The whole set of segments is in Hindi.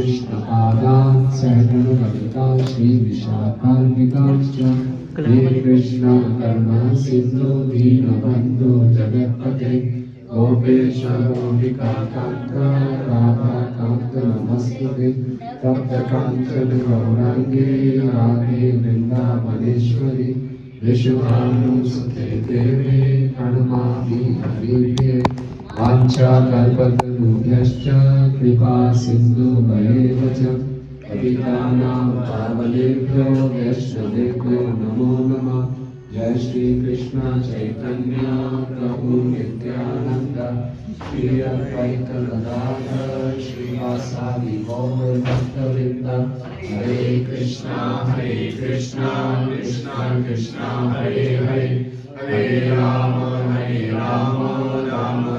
विष्णुपादान् सहगणललितान् श्रीविशाखान्वितांश्च हे कृष्ण करुणा सिन्धु दीनबन्धु जगत्पते गोपेश गोपिकान्त राधाकान्त नमस्तुते तप्तकाञ्चन गौराङ्गे राधे वृन्दावनेश्वरि विशुभानुसुते देवे प्रणमामि हरिप्रिये वाञ्छाकल्पतरुभ्यश्च कृपा सिन्धुभ्येव च पतितानां पावनेभ्यो वैष्णवेभ्यो नमो नमः। जय श्री कृष्ण चैतन्य प्रभु नित्यानंद श्री अद्वैत गदाधर श्रीवासादि गौर भक्तवृंद हरे कृष्णा कृष्णा कृष्णा हरे हरे हरे राम राम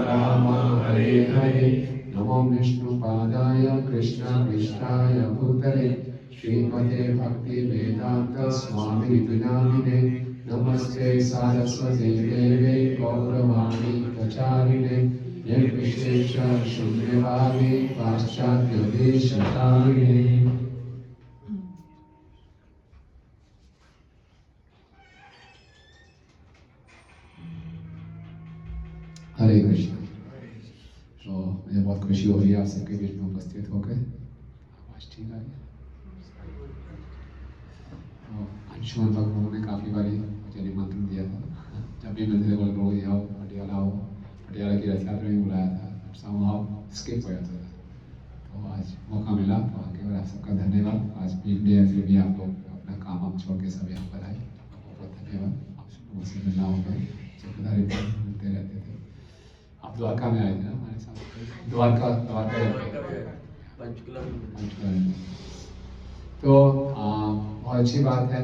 राम हरे हरे। नमो विष्णुपादाय कृष्ण पृष्ठाय भूतले श्रीमते भक्ति वेदांत स्वामी विनामिने नमस्ते सारस्वती देवे गौरवाणी प्रचारिणे निर्विशेष शून्यवादी पाश्चात्य देशतारिणे। हरे कृष्ण। तो मुझे बहुत खुशी हो रही है आप सबके बीच में उपस्थित होकर। आवाज ठीक आ रही है? अंशुमन भगवान ने काफ़ी बारी मुझे निमंत्रण दिया था, जब भी मिलते थे बोले प्रभु आओ पटियाला आओ, पटियाला की रथ यात्रा में बुलाया था, समहाउ स्किप हो जाता था। तो आज मौका मिला तो आगे और आप सबका धन्यवाद। आज बिग डे है फिर भी आप लोग अपना काम हम छोड़ के सब यहाँ पर आए, बहुत धन्यवाद। आप सबको मुझसे मिलना होगा, चक्रधारी मिलते रहते थे। आप द्वारका में आए थे ना हमारे साथ? द्वारका पंचकुला। तो बहुत अच्छी बात है,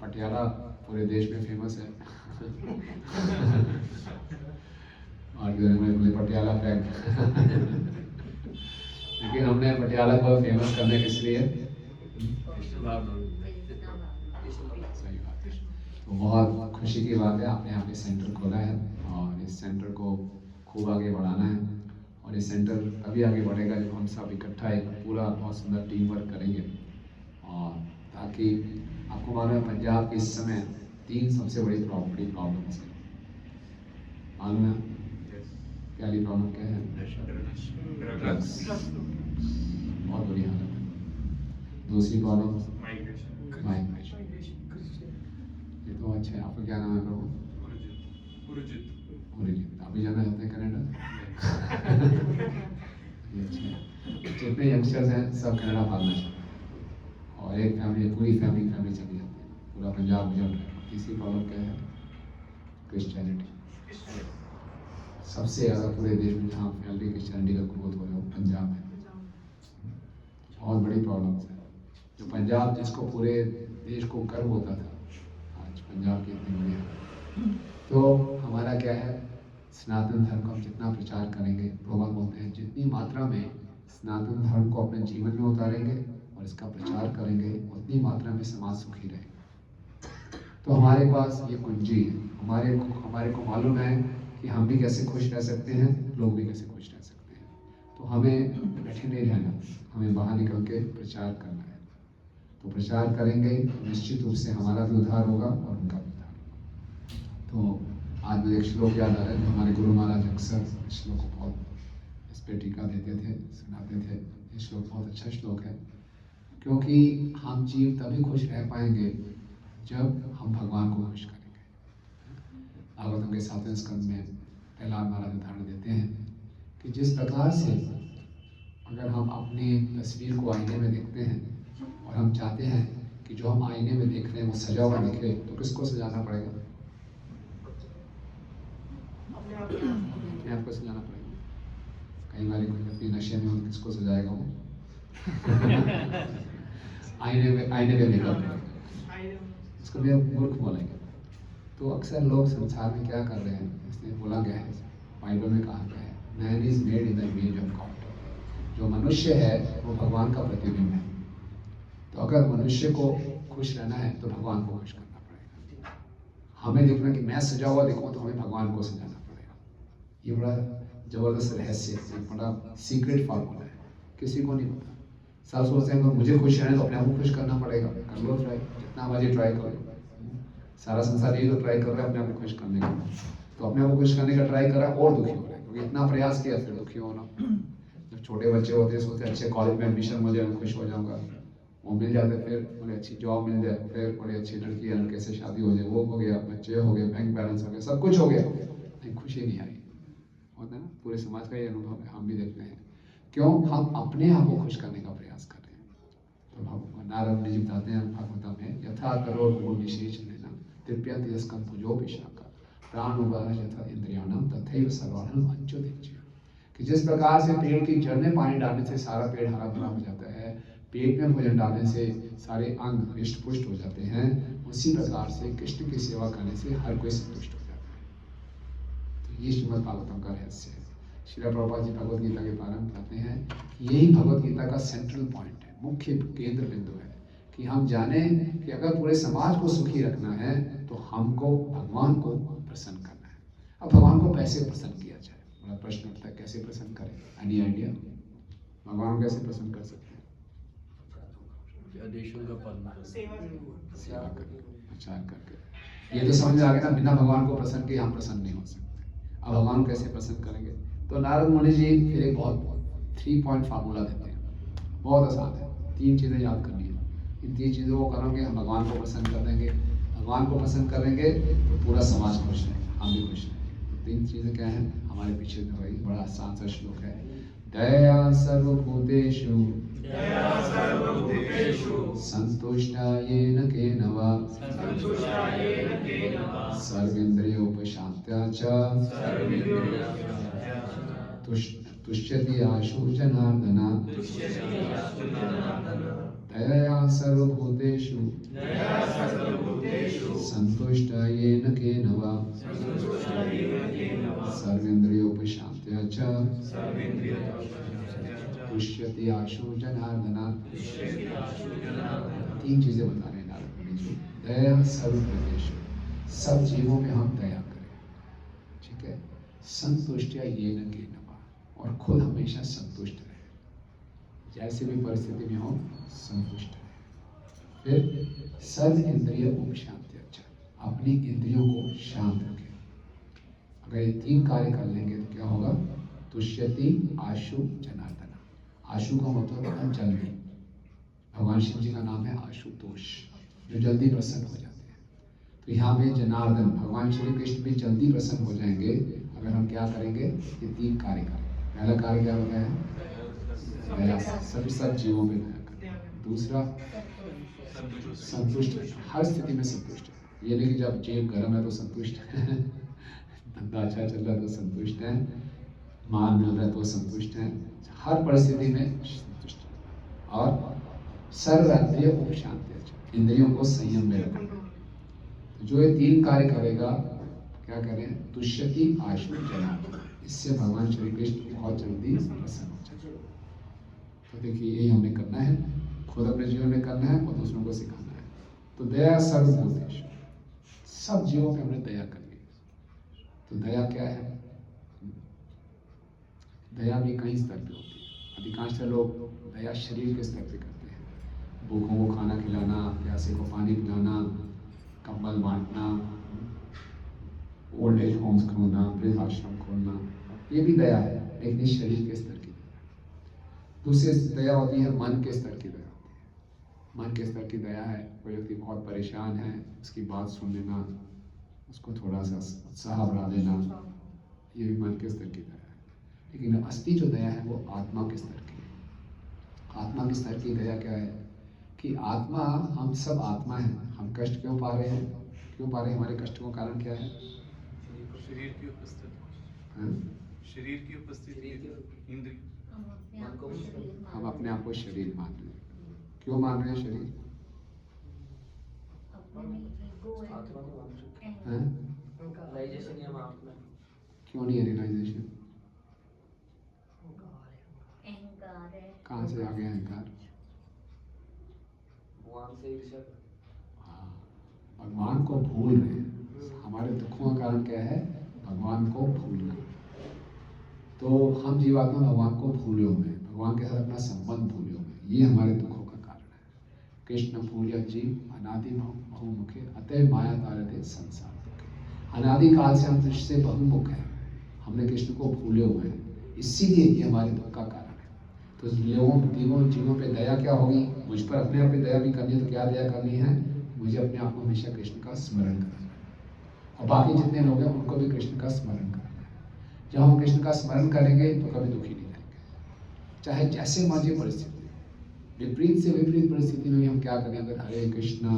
पटियाला पूरे देश में फेमस है और बोले पटियाला पैक लेकिन हमने पटियाला को फेमस करने के लिए सही बात है। तो बहुत खुशी की बात है आपने यहाँ पे सेंटर खोला है और इस सेंटर को खूब आगे बढ़ाना है। और ये सेंटर तभी आगे बढ़ेगा जब हम सब इकट्ठा एक पूरा बहुत सुंदर टीम वर्क करेंगे। और ताकि आपको मालूम है पंजाब के इस समय 3 सबसे बड़ी प्रॉब्लम्स है, मालूम है? पहली प्रॉब्लम क्या है? ड्रग्स, बहुत बुरी हालत है। दूसरी प्रॉब्लम माइग्रेशन। ये तो अच्छा है। आपका क्या नाम है प्रभु? पुरजित। आप भी जाना चाहते हैं कनाडा? जितने यंगस्टर्स हैं सब कनाडा भागना चाहते हैं और एक फैमिली पूरी फैमिली चली जाती है, पूरा पंजाब उजड़ रहा है। तीसरी प्रॉब्लम क्या है? क्रिश्चियनिटी। सबसे ज़्यादा पूरे देश में जहाँ फैल रही क्रिश्चियनिटी का ग्रोथ हो रहा है पंजाब में। बहुत बड़ी प्रॉब्लम है। जो पंजाब जिसको पूरे देश को गर्व होता था, आज पंजाब की इतनी बड़ी है। तो हमारा क्या है, सनातन धर्म का हम जितना प्रचार करेंगे, प्रभुपाद बोलते हैं जितनी मात्रा में सनातन धर्म को अपने जीवन में उतारेंगे और इसका प्रचार करेंगे उतनी मात्रा में समाज सुखी रहेगा। तो हमारे पास ये कुंजी है, हमारे को मालूम है कि हम भी कैसे खुश रह सकते हैं, लोग भी कैसे खुश रह सकते हैं। तो हमें बैठे नहीं रहना, हमें बाहर निकल के प्रचार करना है। तो प्रचार करेंगे तो निश्चित रूप से हमारा भी उद्धार होगा और उनका भी उद्धार होगा। तो आज मुझे एक श्लोक याद आ रहा है, हमारे गुरु महाराज अक्सर इस श्लोक को बहुत इस पर टीका देते थे, सुनाते थे। ये श्लोक बहुत अच्छा श्लोक है, क्योंकि हम जीव तभी खुश रह पाएंगे जब हम भगवान को खुश करेंगे। भागवतम के 7वें स्कंद में प्रहलाद महाराज उदाहरण देते हैं कि जिस प्रकार से अगर हम अपनी तस्वीर को आईने में देखते हैं और हम चाहते हैं कि जो हम आईने में देख रहे हैं वो सजा हुआ दिखे, तो किसको सजाना पड़ेगा? अपने आप को सजाना पड़ेगा। कई बार कोई अपनी नशे में हो किसको सजाएगा वो? आईने में देखा इसको भी मूर्ख बोलेंगे। तो अक्सर लोग संसार में क्या कर रहे हैं, इसलिए बोला गया है, बाइबल में कहा गया है, man is made in the image of God. जो मनुष्य है वो भगवान का प्रतिबिंब है। तो अगर मनुष्य को खुश रहना है तो भगवान को खुश करना पड़ेगा। हमें देखना कि मैं सजा हुआ देखूं तो हमें भगवान को सजाना पड़ेगा। ये बड़ा जबरदस्त रहस्य है, बड़ा सीक्रेट फॉर्मूला है, किसी को नहीं पता। सब सोचते हैं कि मुझे खुश रहना तो अपने आप को खुश करना पड़ेगा, कर लो ट्राई, जितना मर्जी ट्राई करो। सारा संसार यही तो ट्राई कर रहा है अपने आप को खुश करने का, तो अपने आप को खुश करने का ट्राई कर रहा है और दुखी हो रहा है, क्योंकि इतना प्रयास किया फिर दुखी होना। जब छोटे बच्चे होते हैं सोचते हैं अच्छे कॉलेज में एडमिशन मिल जाए मैं खुश हो जाऊंगा, वो मिल जाते, फिर बोले अच्छी जॉब मिल जाए, फिर बोले अच्छी लड़की या लड़के से शादी हो जाए, वो हो गया, बच्चे हो गए, बैंक बैलेंस हो गया, सब कुछ हो गया, लेकिन खुशी नहीं आई। होता है ना, पूरे समाज का ये अनुभव है, हम भी देखते हैं। क्यों? हम अपने आप को खुश करने का प्रयास कर रहे हैं। तो नारद जी बताते हैं भागवत में, यथा करो गुण विशेष लेना तृप्यंति यस्कं भुजो विशाखा प्राणुवाह यथा इंद्रियाणाम तथैव सर्वाणं अंचोदिच्य। कि जिस प्रकार से पेड़ की जड़ में पानी डालने से सारा पेड़ हरा भरा हो जाता है, पेट में भोजन डालने से सारे अंग हृष्ट पुष्ट हो जाते हैं, उसी प्रकार से कृष्ण की सेवा करने से हर कोई संतुष्ट हो जाता है। तो ये श्रीमद् भागवतम का रहस्य है। श्रील प्रभुपाद जी भगवद गीता के प्रारंभ करते हैं कि यही भगवद गीता का सेंट्रल पॉइंट है, मुख्य केंद्र बिंदु है, कि हम जाने कि अगर पूरे समाज को सुखी रखना है तो हमको भगवान को प्रसन्न करना है। अब भगवान को कैसे प्रसन्न किया जाए, बड़ा प्रश्न उठता है, कैसे प्रसन्न करें? Any idea? भगवान को कैसे प्रसन्न कर सकते हैं? आदेशों का पालन, सेवा करके, प्रचार करके। ये तो समझ में आ गया ना, बिना भगवान को प्रसन्न किए हम प्रसन्न नहीं हो सकते। अब भगवान को कैसे प्रसन्न करेंगे? तो नारद मुनि जी फिर एक बहुत 3 पॉइंट फार्मूला देते हैं, बहुत आसान है, 3 चीज़ें याद करनी है। इन 3 चीज़ों को करोगे हम भगवान को प्रसन्न कर देंगे, भगवान को पसंद करेंगे तो पूरा समाज खुश रहेगा, हम भी खुश रहेंगे। तो 3 चीज़ें क्या हैं? हमारे पीछे जो है बड़ा आसान सा श्लोक है, दया सर्वभूतेषु संतुष्टायेन केन वा सर्वेन्द्रियोपशांत्या च तुष्यति आशु जनार्दन। दयया सर्वभूतेषु संतुष्टायेन केन वा सर्वेन्द्रियोपशांत्या च तुष्यति आशु जनार्दन। 3 चीजें बता रहे हैं नारद मुनि जी। दया सर्वभूतेषु, सब जीवों में हम दया करें, ठीक है। संतुष्टया येन केन वा, और खुद हमेशा संतुष्ट रहे, जैसे भी परिस्थिति में हो संतुष्ट रहे। फिर सर्व इंद्रिय उपशांति, अच्छा अपनी इंद्रियों को शांत रखें। अगर ये 3 कार्य कर लेंगे तो क्या होगा? तुष्यति आशु जनार्दन। आशु का मतलब है जल्दी, भगवान शिव जी का नाम है आशुतोष, जो जल्दी प्रसन्न हो जाते हैं। तो यहाँ पे जनार्दन, भगवान श्री कृष्ण भी जल्दी प्रसन्न हो जाएंगे अगर हम क्या करेंगे? ये 3 कार्य करें। पहला कार्य क्या होता है? दया, सब जीवों पे दया करें। दूसरा संतुष्ट, हर स्थिति में संतुष्ट है। ये नहीं कि जब जेब गर्म है तो संतुष्ट है, धंधा अच्छा चल रहा है तो संतुष्ट है, मान मिल रहा है तो संतुष्ट है, हर परिस्थिति में संतुष्ट है। और सर्वेंद्रिय उपशांति, इंद्रियों को संयम में रखें। तो जो ये 3 कार्य करेगा, क्या करें? तुष्यति आशु जनार्दन, इससे भगवान श्री कृष्ण बहुत जल्दी प्रसन्न हो जाए। तो देखिए यही हमें करना है, खुद अपने जीवन में करना है और दूसरों को सिखाना है। तो दया सर्वभूतेषु, सब जीवों पे हमें दया करनी है। तो दया क्या है? दया भी कई स्तर पे होती है। अधिकांश लोग दया शरीर के स्तर पे करते हैं, भूखों को खाना खिलाना, प्यासे को पानी पिलाना, कंबल बांटना, ओल्ड एज होम्स खोलना, वृद्ध आश्रम खोलना, ये भी दया है, लेकिन शरीर के स्तर की दया। दूसरी दया होती है मन के स्तर की दया होती है। मन के स्तर की दया है, कोई व्यक्ति बहुत परेशान है, उसकी बात सुन लेना, उसको थोड़ा सा उत्साह बढ़ा देना, ये भी मन के स्तर की दया है। लेकिन असली जो दया है वो आत्मा के स्तर की है। आत्मा के स्तर की दया क्या है? कि आत्मा, हम सब आत्मा हैं, हम कष्ट क्यों पा रहे हैं? क्यों पा रहे हैं? हमारे कष्ट का कारण क्या है? शरीर की उपस्थिति, शरीर की उपस्थिति, इंद्रिय, हम अपने आप को शरीर मान रहे हैं। क्यों मान रहे हैं शरीर? क्यों नहीं है रियलाइजेशन? कहाँ से आ गया अहंकार? हाँ, भगवान को भूल रहे हैं। हमारे दुखों का कारण क्या है? भगवान को भूलना। तो हम जीवात्मा भगवान को भूले हुए हैं, भगवान के साथ अपना संबंध भूले हुए हैं। ये हमारे दुखों का कारण है। कृष्ण भूलिया जीव अनादि बहुमुखे अतएव माया तारते संसार दुखे। अनादि काल से हम कृष्ण से बहुमुख हैं, हमने कृष्ण को भूले हुए हैं, इसीलिए ये हमारे दुख का कारण है। तो लोगों जीवों पे दया क्या होगी? मुझ पर अपने आप पे दया भी करनी है, तो क्या दया करनी है? मुझे अपने आप को हमेशा कृष्ण का स्मरण करना है, और बाकी जितने लोग हैं उनको भी कृष्ण का स्मरण करना है। जब हम कृष्ण का स्मरण करेंगे तो कभी दुखी नहीं रहेंगे, चाहे जैसे मर्जी परिस्थिति। विपरीत से विपरीत परिस्थिति में भी हम क्या करें? अगर हरे कृष्णा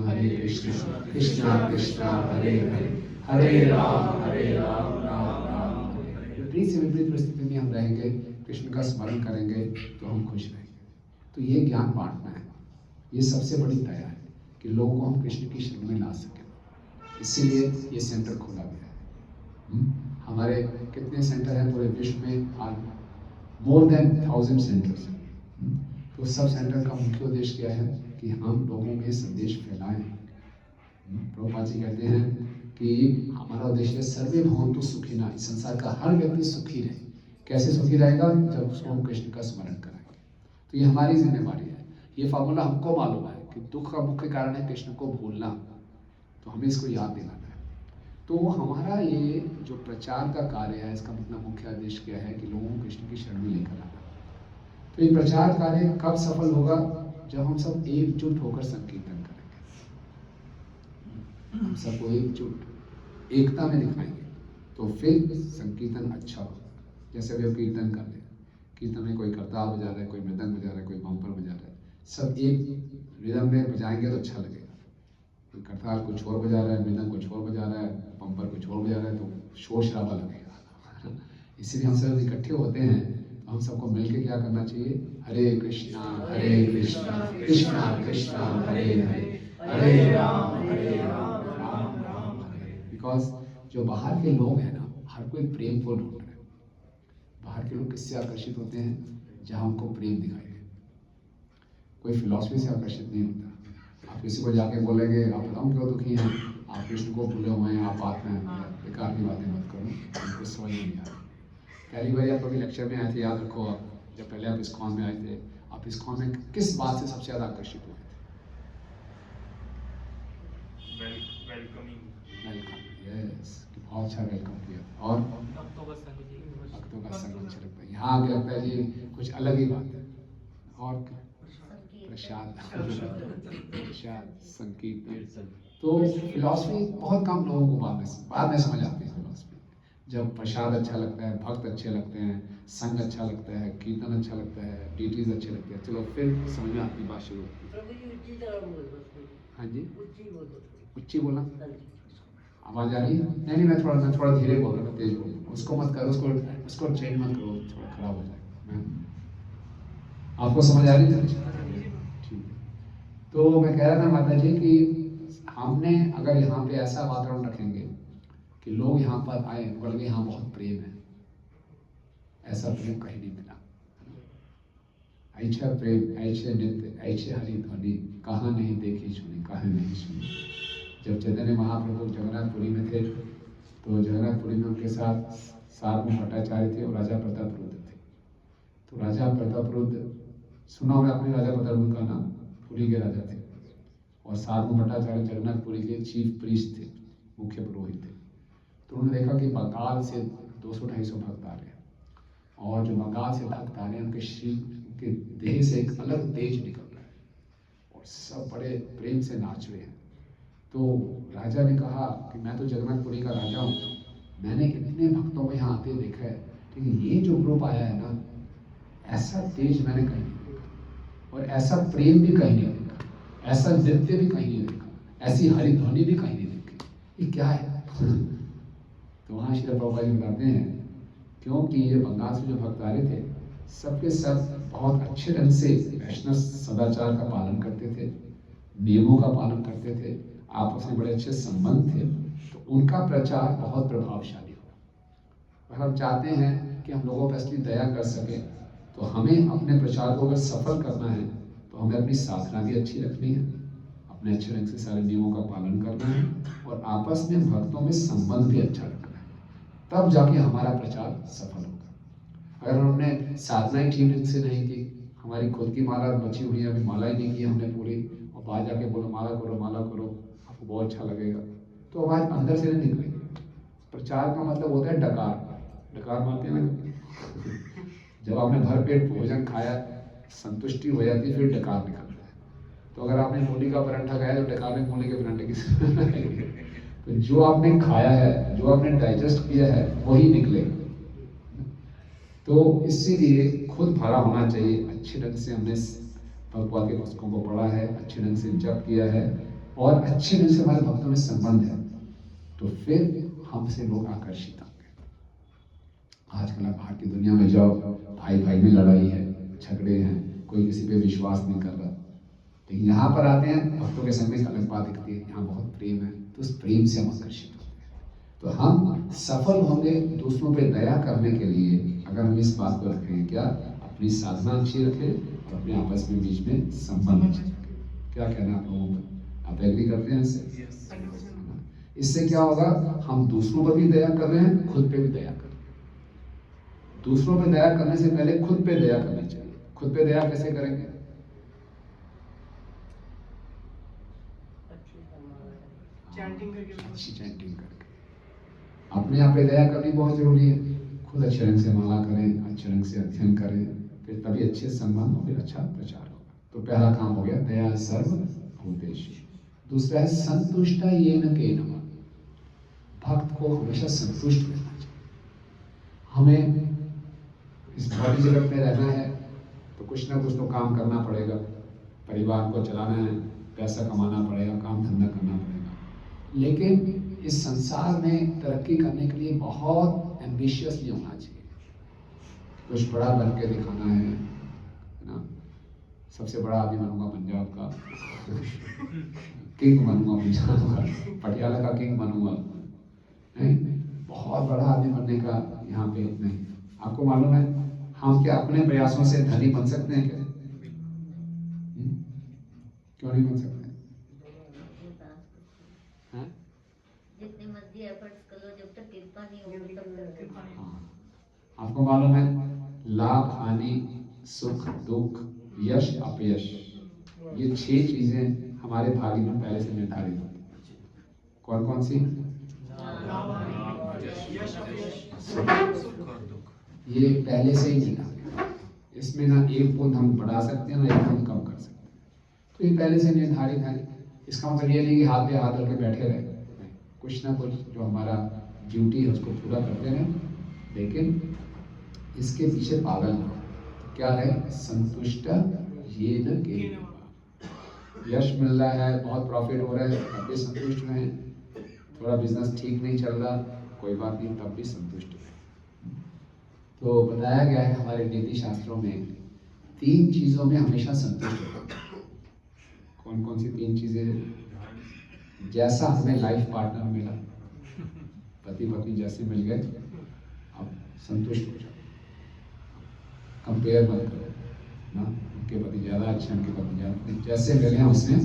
कृष्णा कृष्णा हरे हरे, हरे राम राम राम हरे। विपरीत से विपरीत परिस्थिति में हम रहेंगे, कृष्ण का स्मरण करेंगे तो हम खुश रहेंगे। तो ये ज्ञान बांटना है, ये सबसे बड़ी दया है कि लोगों को हम कृष्ण की शरण में ला सकें। इसीलिए ये सेंटर खोला गया है। हमारे कितने सेंटर हैं पूरे विश्व में? आज मोर देन 1000 सेंटर्स। तो सब सेंटर का मुख्य उद्देश्य क्या है? कि हम लोगों में संदेश फैलाएं। प्रभुपाद जी कहते हैं कि हमारा उद्देश्य सर्वे भवन्तु सुखिनः, इस संसार का हर व्यक्ति सुखी रहे। कैसे सुखी रहेगा? जब उसको हम कृष्ण का स्मरण कराएंगे। तो ये हमारी जिम्मेवारी है। ये फार्मूला हमको मालूम है कि दुख का मुख्य कारण है कृष्ण को भूलना, तो हमें इसको याद दिलाना है। तो हमारा ये जो प्रचार का कार्य है, इसका मतलब मुख्य उद्देश्य क्या है? कि लोगों को कृष्ण की शरण में लेकर आना। तो ये प्रचार कार्य कब सफल होगा? जब हम सब एकजुट होकर संकीर्तन करेंगे। हम सबको एकजुट एकता में दिखाएंगे तो फिर संकीर्तन अच्छा होगा। जैसे अभी हम कीर्तन कर रहे हैं, कीर्तन में कोई करताल बजा रहा है, कोई मृदंग बजा रहा है, कोई बम्पर बजा रहा है, सब एक रिदम में बजाएंगे तो अच्छा लगेगा। कोई करताल कुछ और बजा रहा है, मृदंग कुछ और बजा रहा है, बम्पर कुछ और बजा रहा है, तो शोर शराबा लगेगा। इसीलिए हम सब इकट्ठे होते हैं, तो हम सबको मिलकर क्या करना चाहिए? हरे कृष्णा कृष्णा कृष्णा हरे हरे, हरे राम राम राम हरे। बिकॉज जो बाहर के लोग हैं ना, हर कोई प्रेम को ढूंढ रहे हैं। बाहर के लोग किससे आकर्षित होते हैं? जहाँ उनको प्रेम दिखाई दे। कोई फिलॉसफी से आकर्षित नहीं होता। आप किसी को जाके बोलेंगे आप बताओ क्यों दुखी हैं, आप कृष्ण को भूले हुए हैं, आप बात में बेकार की बातें मत करो, उनको समझ नहीं आ रही। पहली बार आप कभी लेक्चर में आए थे, याद रखो, आप जब पहले आप इस्कॉन में आए थे, आप इस्कॉन में किस बात से सबसे ज़्यादा आकर्षित हुए थे? वेलकम, यस, बहुत अच्छा वेलकम किया था। और भक्तों का संग अच्छा लगता है। यहाँ आके लगता है जी कुछ अलग ही बात है। और प्रसाद संकीर्तन। तो फिलॉसफी बहुत कम लोगों को बाद में समझ आती है फिलॉसफी। जब प्रसाद अच्छा लगता है, भक्त अच्छे लगते हैं, संग अच्छा लगता है, कीर्तन अच्छा लगता है, डीटीज अच्छे लगते हैं, चलो फिर समझ में आती बात शुरू होती है। हाँ जी, उच्ची बोला, आवाज आ रही है? नहीं, मैं थोड़ा धीरे बोल रहा हूँ, तेज बोल रहा हूँ। उसको मत करो, उसको चेंज मत करो, थोड़ा खराब हो जाएगा। आपको समझ आ रही है? ठीक है। तो मैं कह रहा था माता जी कि हमने अगर यहाँ पे ऐसा वातावरण रखेंगे कि लोग यहाँ पर आए, बोलेंगे यहाँ बहुत प्रेम है, ऐसा प्रेम कहीं नहीं मिला। ऐसा प्रेम, ऐसे नृत्य, ऐसे हरि ध्वनि कहाँ नहीं देखी सुनी, कहाँ नहीं सुनी। जब चैतन्य महाप्रभु जगन्नाथपुरी में थे, तो जगन्नाथपुरी में उनके साथ सार्वभौम भट्टाचार्य थे और राजा प्रतापरुद्र थे। तो राजा प्रतापरुद्र, सुना होगा आपने राजा प्रतापरुद्र का नाम, पुरी के राजा थे। और सार्वभौम भट्टाचार्य जगन्नाथपुरी के चीफ प्रीस्ट थे, मुख्य पुरोहित थे। तो उन्होंने देखा कि बंगाल से 200-250 भक्त आ रहे हैं, और जो बंगाल से भक्त आ रहे हैं उनके शरीर के देह से एक अलग तेज निकल रहा है, और सब बड़े प्रेम से नाच रहे हैं। तो राजा ने कहा कि मैं तो जगन्नाथपुरी का राजा हूँ, मैंने इतने भक्तों को यहाँ आते देखा है, लेकिन ये जो ग्रुप आया है ना, ऐसा तेज मैंने कहीं नहीं देखा, और ऐसा प्रेम भी कहीं नहीं देखा, ऐसा नृत्य भी कहीं नहीं देखा, ऐसी हरिध्वनि भी कहीं नहीं देखी। ये क्या है? तो वहाँ श्री प्रभुपाद जी बताते हैं, क्योंकि ये बंगाल से जो भक्त आ रहे थे, सबके सब बहुत अच्छे ढंग से वैष्णव सदाचार का पालन करते थे, नियमों का पालन करते थे, आपस में बड़े अच्छे संबंध थे, तो उनका प्रचार बहुत प्रभावशाली हुआ। और हम चाहते हैं कि हम लोगों पर असली दया कर सकें, तो हमें अपने प्रचार को अगर सफल करना है, तो हमें अपनी साधना भी अच्छी रखनी है, अपने अच्छे ढंग से सारे नियमों का पालन करना है, और आपस में भक्तों में संबंध भी अच्छा रखना है, तब जाके हमारा प्रचार सफल होगा। अगर हमने साधना ही ठीक ढंग से नहीं की, हमारी खुद की माला बची हुई है, अभी माला ही नहीं की हमने पूरी, और बाहर जाके बोलो माला करो माला करो, आपको बहुत अच्छा लगेगा, तो आवाज़ अंदर से नहीं निकलेगी। प्रचार का मतलब होता है डकार, डकार मारते हैं ना जब आपने भर पेट भोजन खाया, संतुष्टि हो जाती है, फिर डकार निकलता है। तो अगर आपने मूली का पराठा खाया तो डकार में मूली के पराठे की तो जो आपने खाया है, जो आपने डाइजेस्ट किया है, वही निकलेगा। तो इसीलिए खुद भरा होना चाहिए। अच्छे ढंग से हमने भगवत के पुस्तकों को पढ़ा है, अच्छे ढंग से जप किया है, और अच्छे ढंग से हमारे भक्तों में संबंध है, तो फिर हमसे लोग आकर्षित होंगे। आजकल आप बाहर की दुनिया में जाओ, भाई भाई में लड़ाई है, झगड़े हैं, कोई किसी पे विश्वास नहीं कर रहा, लेकिन यहाँ पर आते हैं भक्तों के संग में एक अलग बात दिखती है, यहाँ बहुत प्रेम है, तो उस प्रेम से हम आकर्षित होते हैं। तो हम सफल होंगे दूसरों पे दया करने के लिए, अगर हम इस बात को रखें, क्या अपनी साधना अच्छी रखें और अपने आपस में बीच में संबंध अच्छे रखें। क्या कहना आप लोगों का, आप एग्री करते हैं इससे? इससे क्या होगा, हम दूसरों पर भी दया कर रहे हैं, खुद पे भी दया कर रहे हैं। दूसरों पे दया करने से पहले खुद पे दया करनी चाहिए। खुद पे दया कैसे करेंगे? अच्छी चैंटिंग करके। अपने आप पे दया करनी बहुत जरूरी है। खुद अच्छे ढंग से माला करें, अच्छे ढंग से अध्ययन करें, फिर तभी अच्छे संबंध और फिर अच्छा प्रचार होगा। तो पहला काम हो गया दया सर्व भूतेषु। दूसरा है संतुष्टा येन केन। भक्त को हमेशा संतुष्ट रहना चाहिए। हमें इस भौतिक जगत में रहना है तो कुछ ना कुछ तो काम करना पड़ेगा, परिवार को चलाना है, पैसा कमाना पड़ेगा, काम धंधा करना पड़ेगा, लेकिन इस संसार में तरक्की करने के लिए बहुत एम्बिशियसली होना चाहिए। कुछ बड़ा बन के दिखाना है ना, सबसे बड़ा आदमी बनूंगा पंजाब का किंग बनूंगा, पंजाब का पटियाला का किंग बनूंगा, नहीं, बहुत बड़ा आदमी बनने का यहाँ पे नहीं। आपको मालूम है हम क्या अपने प्रयासों से धनी बन सकते हैं क्या? क्यों नहीं बन सकते? जितने मर्जी एफर्ट्स कर लो, जब तक कृपा नहीं होगी तब तक। हाँ, आपको मालूम है लाभ हानि, सुख दुख, यश अपयश, ये 6 चीजें हमारे भाग्य में पहले से निर्धारित होती हैं। कौन कौन सी? ये पहले से ही निर्धारित है। इसमें ना एक बूंद हम बढ़ा सकते हैं, ना एक बूंद कम कर सकते हैं। तो ये पहले से निर्धारित है। इसका मतलब ये नहीं कि हाथ पे हाथ रख के बैठे रहे, कुछ ना कुछ जो हमारा ड्यूटी है उसको पूरा करते रहें, लेकिन इसके पीछे पागल ना हो। क्या है? संतुष्ट येन केन। यश मिल रहा है, बहुत प्रॉफिट हो रहा है, तब भी संतुष्ट रहें। थोड़ा बिजनेस ठीक नहीं चल रहा, कोई बात नहीं, तब भी संतुष्ट रहें। तो बताया गया है हमारे नीति शास्त्रों में 3 चीजों में हमेशा संतुष्ट रहो। कौन कौन सी 3 चीजें हैं? जैसा हमें लाइफ पार्टनर मिला, पति पत्नी जैसे मिल गए, अब संतुष्ट हो जाओ, कंपेयर मत करो ना, उनके पति ज्यादा अच्छे, उनके पति ज्यादा, जैसे मिले हैं उसमें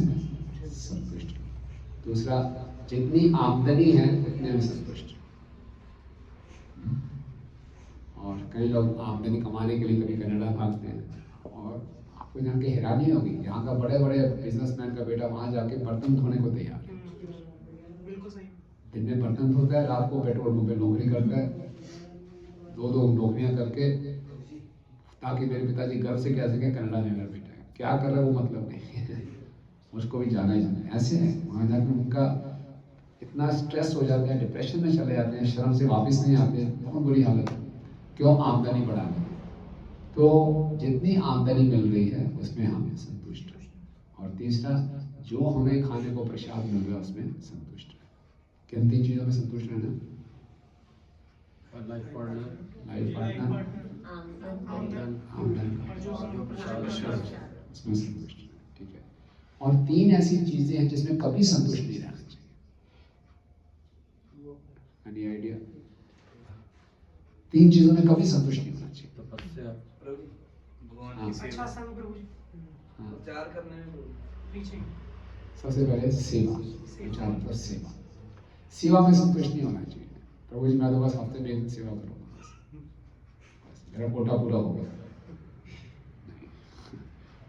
संतुष्ट हो। दूसरा, जितनी आमदनी है उतने में संतुष्ट। और कई लोग आमदनी कमाने के लिए कभी कनाडा भागते हैं, और आपको जान के हैरानी होगी, यहाँ का बड़े बड़े बिजनेसमैन का बेटा वहां जाके बर्तन धोने को तैयार है। बिल्कुल सही। दिन में बर्तन धोता है, रात को पेट्रोल पंप पे नौकरी करता है, 2 नौकरियां करके, ताकि मेरे पिताजी गर्व से कह सके कनाडा में मेरा बेटा है। क्या कर रहा है वो मतलब नहीं उसको भी जाना ही जाना है। ऐसे है वहाँ जाकर उनका इतना स्ट्रेस हो जाता है, डिप्रेशन में चले जाते हैं, शर्म से वापस नहीं आते हैं, बहुत बुरी हालत है। क्यों? आमदनी बढ़ाने। तो जितनी आमदनी मिल रही है उसमें हम संतुष्ट हैं। और तीसरा, जो हमें खाने को प्रसाद मिल रहा है उसमें संतुष्ट है। किन 3 चीजों में संतुष्ट रहना? लाइफ पार्टनर, आमदन, उसमें संतुष्ट रहना, ठीक है। और 3 ऐसी चीजें हैं जिसमें कभी संतुष्ट नहीं रहना चाहिए। Any idea? 3 चीजों में कभी संतुष्ट नहीं होना चाहिए। तपस्या, भगवान की सेवा। अच्छा संग प्रभु जी। हाँ, प्रचार करने में पीछे सबसे पहले सेवा, विचार मतलब सेवा। सेवा में संतुष्ट नहीं होना चाहिए। प्रभु जी मैं तो बस हफ्ते में 1 दिन सेवा करूँगा, बस मेरा कोटा पूरा हो गया।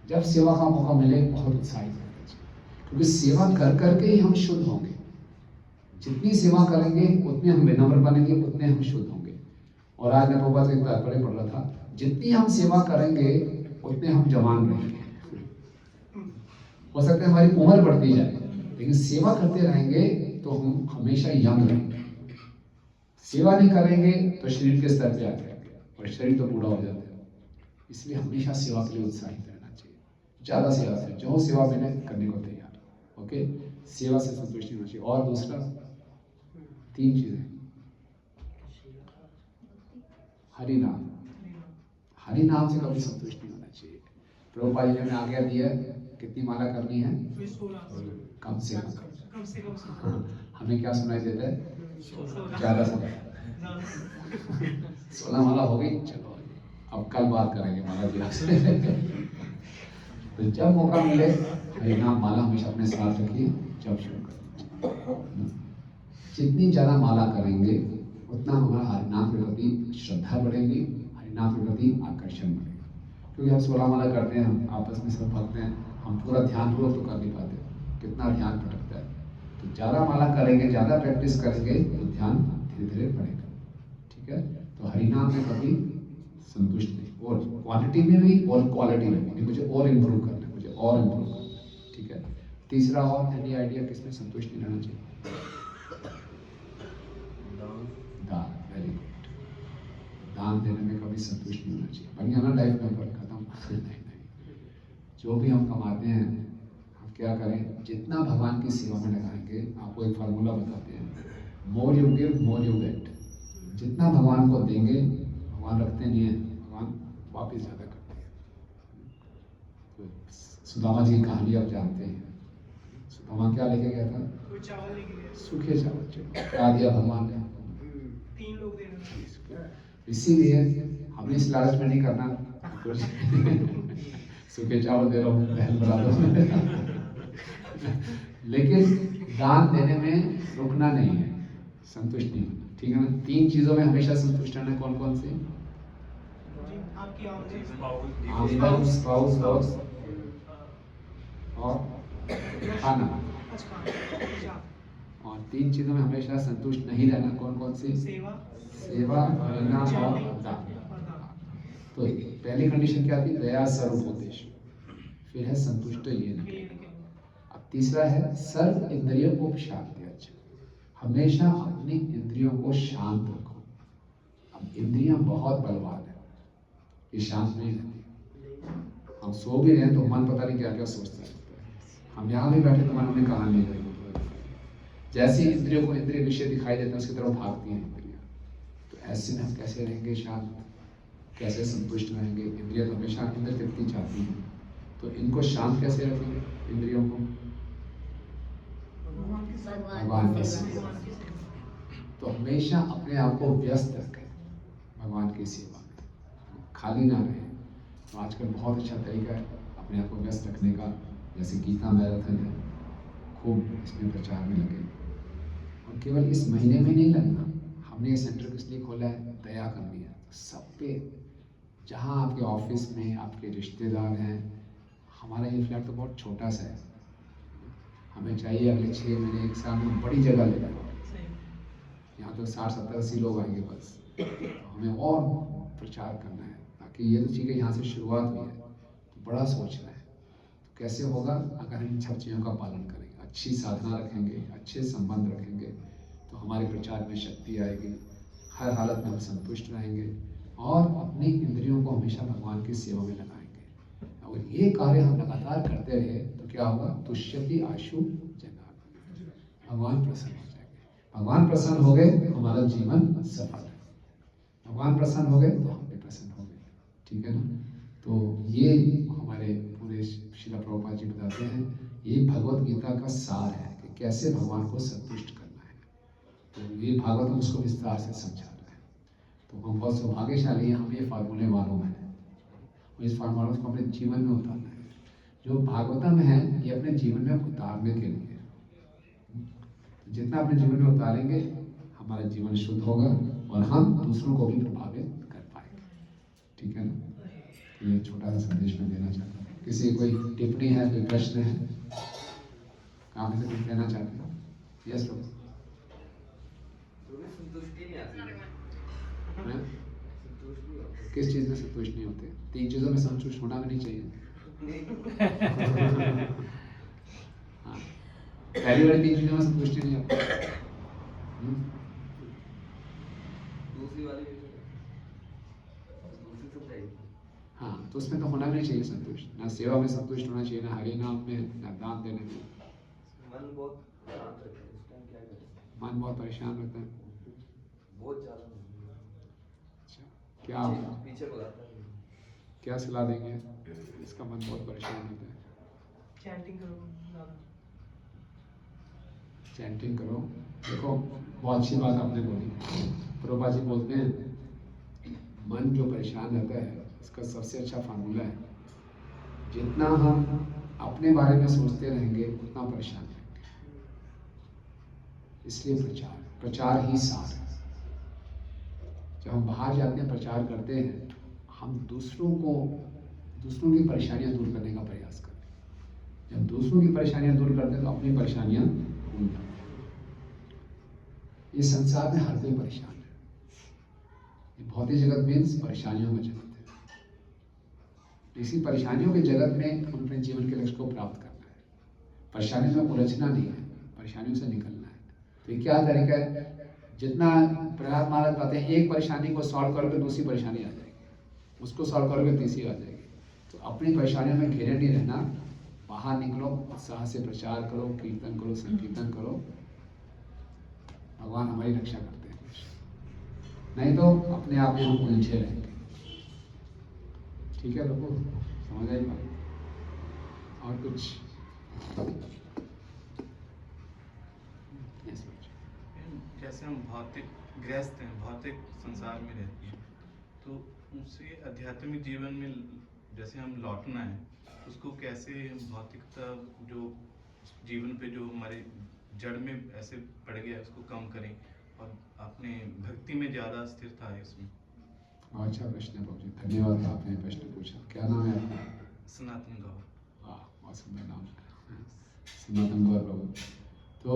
जब सेवा का मौका मिले बहुत उत्साहित रहना चाहिए, क्योंकि सेवा कर करके ही हम शुद्ध होंगे। जितनी सेवा करेंगे उतने हम विनम्र बनेंगे, उतने हम शुद्ध होंगे। और आज मैं प्रभुपाद से तात्पर्य पढ़ रहा था, जितनी हम सेवा करेंगे उतने हम जवान रहेंगे। हो सकता है हमारी उम्र बढ़ती जाए, लेकिन सेवा करते रहेंगे तो हम हमेशा यंग रहेंगे। सेवा नहीं करेंगे तो शरीर के स्तर पे आ जाएंगे और शरीर तो बूढ़ा हो जाता है। इसलिए हमेशा सेवा के लिए उत्साहित रहना चाहिए, ज़्यादा सेवा से जो सेवा मैंने करने को तैयार। ओके, सेवा से संतुष्टि होना चाहिए। और दूसरा 3 चीजें, हरि नाम, हरि नाम से कभी संतुष्ट नहीं होना चाहिए। प्रभुपाद जी ने हमें आज्ञा दी है कितनी माला करनी है, कम से कम। हमें क्या सुनाई देता है, ज़्यादा से 16 माला हो गई, चलो अब कल बात करेंगे माला जी से। तो जब मौका मिले हरि नाम माला हमेशा अपने साथ रखिए, जब शुरू करें। जितनी ज़्यादा माला करेंगे उतना हमारा हरिनाम के प्रति श्रद्धा बढ़ेगी, हरिनाम के प्रति आकर्षण बढ़ेगा। क्योंकि हम 16 माला करते हैं, हम आपस में सब भक्त हैं, हम पूरा ध्यान पूर्वक तो कर नहीं पाते, कितना ध्यान भटकता है। तो ज़्यादा माला करेंगे, ज़्यादा प्रैक्टिस करेंगे तो ध्यान धीरे धीरे बढ़ेगा। ठीक है, तो हरिनाम में कभी संतुष्ट नहीं, और क्वांटिटी में भी और क्वालिटी में भी। मुझे और इम्प्रूव करना है, मुझे और इम्प्रूव करना है। ठीक है, तीसरा और एनी आइडिया किसमें संतुष्ट नहीं रहना चाहिए, दान। वेरी गुड, दान देने में कभी संतुष्ट नहीं होना चाहिए। बढ़िया ना, लाइफ में पर खत्म नहीं, जो भी हम कमाते हैं हम क्या करें, जितना भगवान की सेवा में लगाएंगे। आपको एक फार्मूला बताते हैं, more you give more you get. जितना भगवान को देंगे, भगवान रखते नहीं है, भगवान वापस ज़्यादा करते हैं। तो सुदामा जी की कहानी आप जानते हैं, सुदामा क्या लेके गया था, चावल लेके गया, सूखे चावल। क्या दिया भगवान ने, 3 लोग दे रहे हैं। इसीलिए हमें इस लालच में नहीं करना सूखे चावल दे रहा हूँ, बहन बना दो। लेकिन दान देने में रुकना नहीं है, संतुष्ट नहीं होना। ठीक है ना, 3 चीजों में हमेशा संतुष्ट रहना। कौन कौन सी, आपकी आमदन, स्पाउस और खाना। और 3 चीजों में हमेशा संतुष्ट नहीं रहना। कौन कौन सी, सेवा, हरिनाम और दान। तो पहली कंडीशन क्या थी, दया सर्व उद्देश्य। फिर है संतुष्ट ये नहीं। अब तीसरा है सर्व इंद्रियों को शांति। हमेशा अपनी इंद्रियों को शांत रखो। अब इंद्रियां बहुत बलवान है, ये शांत नहीं रहती। हम सो भी रहे हैं तो मन पता नहीं क्या क्या सोचता है। हम यहाँ भी बैठे तो मन हमें कहाँ ले जाएगा। जैसे ही इंद्रियों को इंद्रिय विषय दिखाई देता है उसकी तरफ भागती हैं इंद्रियां। तो ऐसे में हम कैसे रहेंगे शांत, कैसे संतुष्ट रहेंगे। इंद्रियां तो हमेशा इंद्र तृप्ति चाहती हैं, तो इनको शांत कैसे रखेंगे इंद्रियों को, भगवान की सेवा। तो हमेशा अपने आप को व्यस्त रखें भगवान की सेवा में, खाली ना रहे। तो आजकल बहुत अच्छा तरीका है अपने आप को व्यस्त रखने का, जैसे गीता मैराथन है, खूब इसमें प्रचार में लगे। और केवल इस महीने में नहीं लगना, हमने ये सेंटर किस लिए खोला है, दया करनी है सब पे। जहाँ आपके ऑफिस में आपके रिश्तेदार हैं, हमारा ये फ्लैट तो बहुत छोटा सा है, हमें चाहिए अगले 6 महीने 1 साल में बड़ी जगह लेना। यहाँ तो 60-70-80 लोग आएंगे बस। तो हमें और प्रचार करना है, ताकि ये तो चीज़ें यहाँ से शुरुआत हुई है, तो बड़ा सोचना है। तो कैसे होगा, अगर हम इन सब चीज़ों का पालन करेंगे, अच्छी साधना रखेंगे, अच्छे संबंध रखेंगे, तो हमारे प्रचार में शक्ति आएगी। हर हालत में हम संतुष्ट रहेंगे और अपनी इंद्रियों को हमेशा भगवान की सेवा में लगाएंगे। अगर ये कार्य हम लगातार करते रहे तो क्या होगा, तुष्यति आशु जनार्दन, भगवान प्रसन्न हो जाएंगे। भगवान प्रसन्न हो गए तो हमारा जीवन सफल है, भगवान प्रसन्न हो गए तो हम भी प्रसन्न हो गए। ठीक है ना। तो ये हमारे पूरे श्रील प्रभुपाद जी बताते हैं, ये भगवत गीता का सार है कि कैसे भगवान को संतुष्ट करना है। तो ये भागवत हम उसको विस्तार से समझा रहे हैं। तो हम बहुत सौभाग्यशाली हैं, हम ये फार्मूले मालूम है, इस फार्मूले को अपने जीवन में उतारना है। जो भागवतम है ये अपने जीवन में उतारने के लिए, जितना अपने जीवन में उतारेंगे हमारा जीवन शुद्ध होगा और हम दूसरों को भी प्रभावित कर पाएंगे। ठीक है ना। ये छोटा सा संदेश मैं देना चाहता हूँ। किसी कोई टिप्पणी है, कोई प्रश्न है, कहाँ से कुछ कहना चाहते हो? यस प्रभु। संतुष्टि नहीं आती है। हैं? संतुष्ट नहीं होते। किस चीज़ में संतुष्ट नहीं होते? 3 चीज़ों में संतुष्ट होना भी नहीं चाहिए। हाँ, पहली वाली 3 चीज़ों में संतुष्टि नहीं होती। दूसरी वाली दूसरी सब चाहिए। हाँ, तो उसमें तो होना भी नहीं चाहिए संतुष्ट। ना सेवा में संतुष्ट होना चाहिए, ना हरि नाम में, ना दान देने में। मन बहुत शांत रहता है, इस टाइम क्या करें? मन बहुत परेशान रहता है। बहुत ज़्यादा अच्छा, क्या होगा? पीछे भगाता है। क्या सलाह देंगे? इसका मन बहुत परेशान होता है। चैंटिंग करो ज़्यादा। चैंटिंग करो। देखो, बहुत अच्छी बात आपने बोली। प्रभुपाद जी बोलते हैं, मन जो परेशान रहता है, इसका सबसे अच्छा फार्मूला है, जितना हम अपने बारे में सोचते रहेंगे उतना परेशान रहेंगे। इसलिए प्रचार ही सार है। जब हम बाहर जाते हैं, प्रचार करते हैं, हम दूसरों की परेशानियां दूर करने का प्रयास करते हैं। जब दूसरों की परेशानियां दूर करते हैं तो अपनी परेशानियां भूल जाते हैं। इस संसार में हर कोई परेशान है। ये भौतिक जगत मीन्स परेशानियों का जगत है। इसी परेशानियों के जगत में हम अपने जीवन के लक्ष्य को प्राप्त करना है। परेशानियों में उलझना नहीं है, परेशानियों से निकलना है। तो ये क्या तरीका है? जितना प्रहलाद महाराज कहते हैं, एक परेशानी को सॉल्व करोगे दूसरी परेशानी आ जाएगी, उसको सॉल्व करोगे तीसरी आ जाएगी। तो अपनी परेशानियों में घिरे नहीं रहना, बाहर निकलो, उत्साह से प्रचार करो, कीर्तन करो, संकीर्तन करो। भगवान हमारी रक्षा करते हैं। नहीं तो अपने आप में हम उलझे रहेंगे। ठीक है प्रभु, समझ आई बात? और कुछ? जैसे हम भौतिक गृहस्थ हैं, भौतिक संसार में रहते हैं, तो उसे आध्यात्मिक जीवन में जैसे हम लौटना है, उसको कैसे भौतिकता जो जीवन पे जो हमारे जड़ में ऐसे पड़ गया है उसको कम करें और अपने भक्ति में ज़्यादा स्थिरता है इसमें। अच्छा प्रश्न है प्रभु जी, धन्यवाद आपने प्रश्न पूछा। क्या नाम है आपका? सनातन गौर। वाह, बहुत सुंदर नाम है, सनातन गौर प्रभु। तो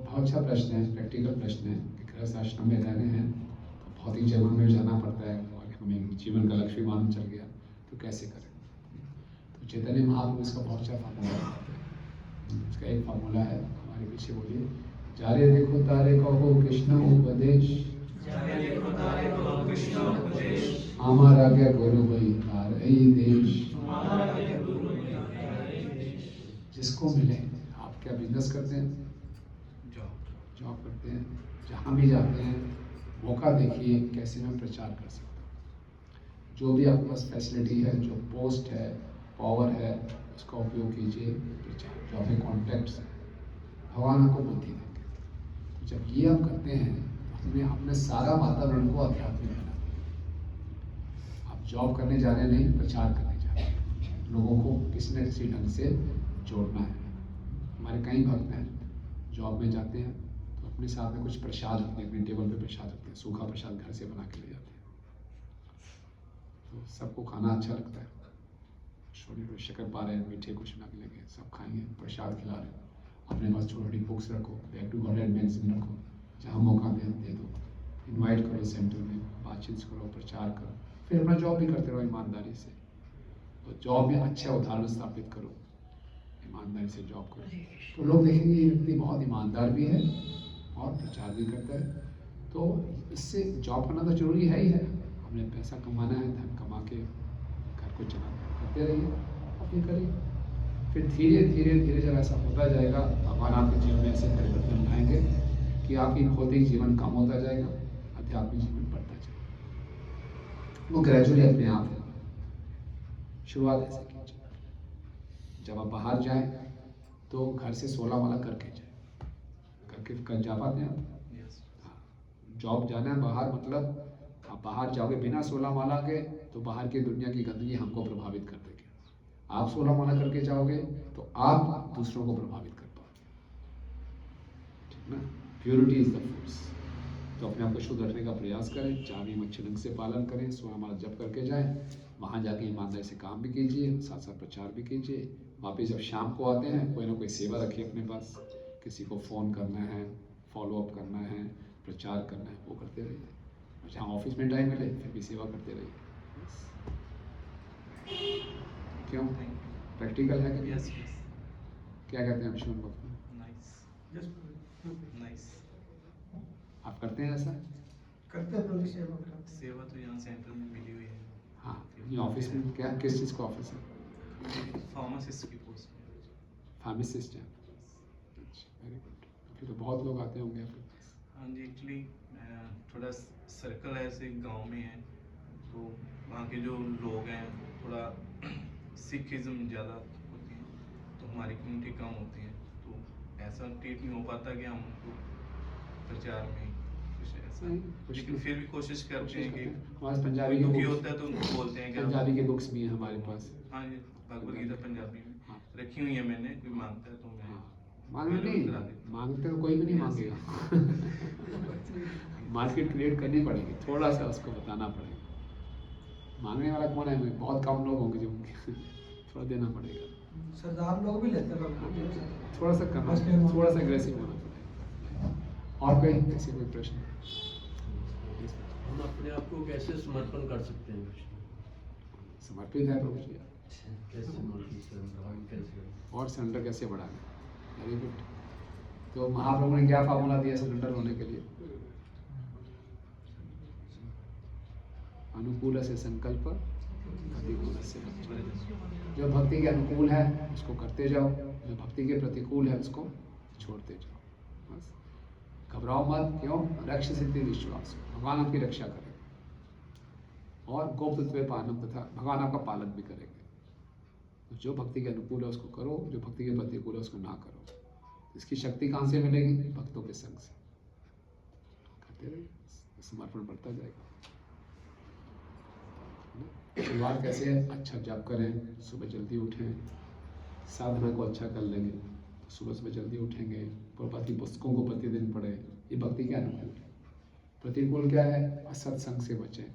बहुत अच्छा प्रश्न है, प्रैक्टिकल प्रश्न है कि गृहस्थ आश्रम में रह रहे हैं तो भौतिक जगत में जाना पड़ता है और हमें जीवन का लक्ष्य भी मालूम चल गया, तो कैसे करें? तो चैतन्य महाप्रभु इसका बहुत अच्छा फार्मूला बताते हैं। इसका एक फार्मूला है, हमारे पीछे बोलिए, जारे देखो तारे कहो कृष्ण उपदेश, আমার আগে গুরু হই আর এই देश। जिसको मिले, आप क्या बिजनेस करते हैं? जॉब करते हैं, जहाँ भी जाते हैं मौका देखिए कैसे मैं प्रचार कर सकता हूँ। जो भी आपके पास फैसिलिटी है, जो पोस्ट है, पावर है, उसका उपयोग कीजिए प्रचार। जो आपके कॉन्टैक्ट्स हैं, भगवान आपको बुद्धि देंगे। तो जब ये आप करते हैं तो हमने अपने सारा वातावरण को आध्यात्मिक बना दिया। आप जॉब करने जा रहे हैं, नहीं प्रचार करने जा रहे हैं। लोगों को किसी न किसी ढंग से जोड़ना है। हमारे कई भक्त हैं, जॉब में जाते हैं तो अपने साथ में कुछ प्रसाद रखते हैं, अपनी टेबल पे प्रसाद रखते हैं, सूखा प्रसाद घर से बना के ले जाते हैं। तो सबको खाना अच्छा लगता है, छोटे छोटे शक्कर पा रहे हैं, मीठे कुछ बना के लेंगे, सब खाएंगे, प्रसाद खिला रहे हैं। अपने पास छोटी छोटी बुक्स रखो, बैक टू गॉड मेडिसिन रखो, जहाँ मौका दे दो, इनवाइट करो सेंटर में, बातचीत करो, प्रचार करो, फिर अपना जॉब भी करते रहो ईमानदारी से। तो जॉब में अच्छा उदाहरण स्थापित करो, ईमानदारी से जॉब करो, तो लोग देखेंगे ये व्यक्ति बहुत ईमानदार भी है और प्रचार भी करता है। तो इससे जॉब करना तो जरूरी है ही है, हमने पैसा कमाना है, धन कमा के घर को चलाना है, करते रहिए, अपनी करिए। फिर धीरे धीरे धीरे जब ऐसा होता जाएगा, भगवान आपके जीवन में ऐसे परिवर्तन लाएंगे कि आपकी भौतिक जीवन कम होता जाएगा, आध्यात्मिक जीवन बढ़ता जाएगा। वो ग्रेजुअली अपने आप है। शुरुआत ऐसे कीजिए, जब आप बाहर जाएं तो घर से 16 माला करके जाएं। करके कर जा पाते हैं आप? हाँ, जॉब जाना है बाहर, मतलब आप बाहर जाओगे बिना 16 माला के तो बाहर की दुनिया की गंदगी हमको प्रभावित कर देगी। आप 16 माला करके जाओगे तो आप दूसरों को प्रभावित कर पाओगे, ठीक ना? Purity is the force. तो अपने आप को शुद्ध रखने का प्रयास करें, जहाँ भी हम अच्छे ढंग से पालन करें, 16 माला जप करके जाएं, वहाँ जाके ईमानदारी से काम भी कीजिए, साथ साथ प्रचार भी कीजिए। वापस जब शाम को आते हैं कोई ना कोई सेवा रखिए अपने पास, किसी को फ़ोन करना है, फॉलो अप करना है, प्रचार करना है, वो करते रहिए। और जहाँ ऑफिस में टाइम मिले फिर भी सेवा करते रहिए। क्यों, प्रैक्टिकल है कि यस यस क्या कहते हैं अंशुमन बाबू? Nice nice. आप करते हैं ऐसा? करते हैं प्रभु सेवा करते हैं। सेवा तो यहाँ सेंटर में मिली हुई है। हाँ, ये ऑफिस में क्या, किस चीज़ का ऑफिस है? फार्मासिस्ट की पोस्ट में। फार्मासिस्ट है। अच्छा, वेरी गुड। फिर तो बहुत लोग आते होंगे आपके पास। हाँ जी, एक्चुअली थोड़ा सर्कल ऐसे गांव में है, तो वहाँ के जो लोग हैं थोड़ा सिखिज़्म ज़्यादा होती है, तो हमारी कम्युनिटी कम होती है, तो ऐसा ट्रीट नहीं हो पाता कि हम उनको प्रचार में कुछ ऐसा, नहीं, कुछ लेकिन नहीं। फिर भी कोशिश करते हैं कि हमारे पास पंजाबी कोई की दुखी बुक्स, होता है तो उनको बोलते हैं कि हम- पंजाबी की बुक्स भी हैं हमारे पास। हाँ जी, भगवद गीता पंजाबी में हाँ। रखी हुई है मैंने, कोई मांगता है तो मैं हाँ, मांगना बिल्कुल नहीं, करा देता हूँ। मांगते तो कोई भी नहीं Yes. मांगेगा। मार्केट क्रिएट करनी पड़ेगी, थोड़ा सा उसको बताना पड़ेगा। मांगने वाला कौन है? बहुत कम लोग होंगे जो थोड़ा देना पड़ेगा, सरदार लोग भी लेते हैं बाबू। थोड़ा सा करना, थोड़ा सा एग्रेसिव होना पड़ेगा। और कोई ऐसे कोई प्रश्न? हम अपने आप को कैसे समर्पण कर सकते हैं? समर्पित है प्रभु जी, कैसे हम कैसे? और सिलेंडर कैसे बढ़ाएं? Very good. तो महाप्रभु ने क्या फार्मूला दिया सिलेंडर होने के लिए? अनुकूल से संकल्प, प्रतिकूल से बचो। जो भक्ति के अनुकूल है उसको करते जाओ, जो भक्ति के प्रतिकूल है उसको छोड़ते जाओ। बस घबराओ मत। क्यों? रक्ष सिद्धि विश्वास, भगवान आपकी रक्षा करेगा और गोप्तत्वे पालनम, तथा भगवान आपका पालन भी करेंगे। तो जो भक्ति के अनुकूल है उसको करो, जो भक्ति के प्रतिकूल है उसको ना करो। इसकी शक्ति कहाँ से मिलेगी? भक्तों के संग से। करते रहिए, समर्पण बढ़ता जाएगा। शुरुआत कैसे है? अच्छा जप करें, सुबह जल्दी उठें, साधना को अच्छा कर लेंगे, सुबह सुबह जल्दी उठेंगे, प्रभुपाद की पुस्तकों को प्रतिदिन पढ़ें। ये भक्ति के अनुकूल है। प्रतिकूल क्या है? असत्संग से बचें,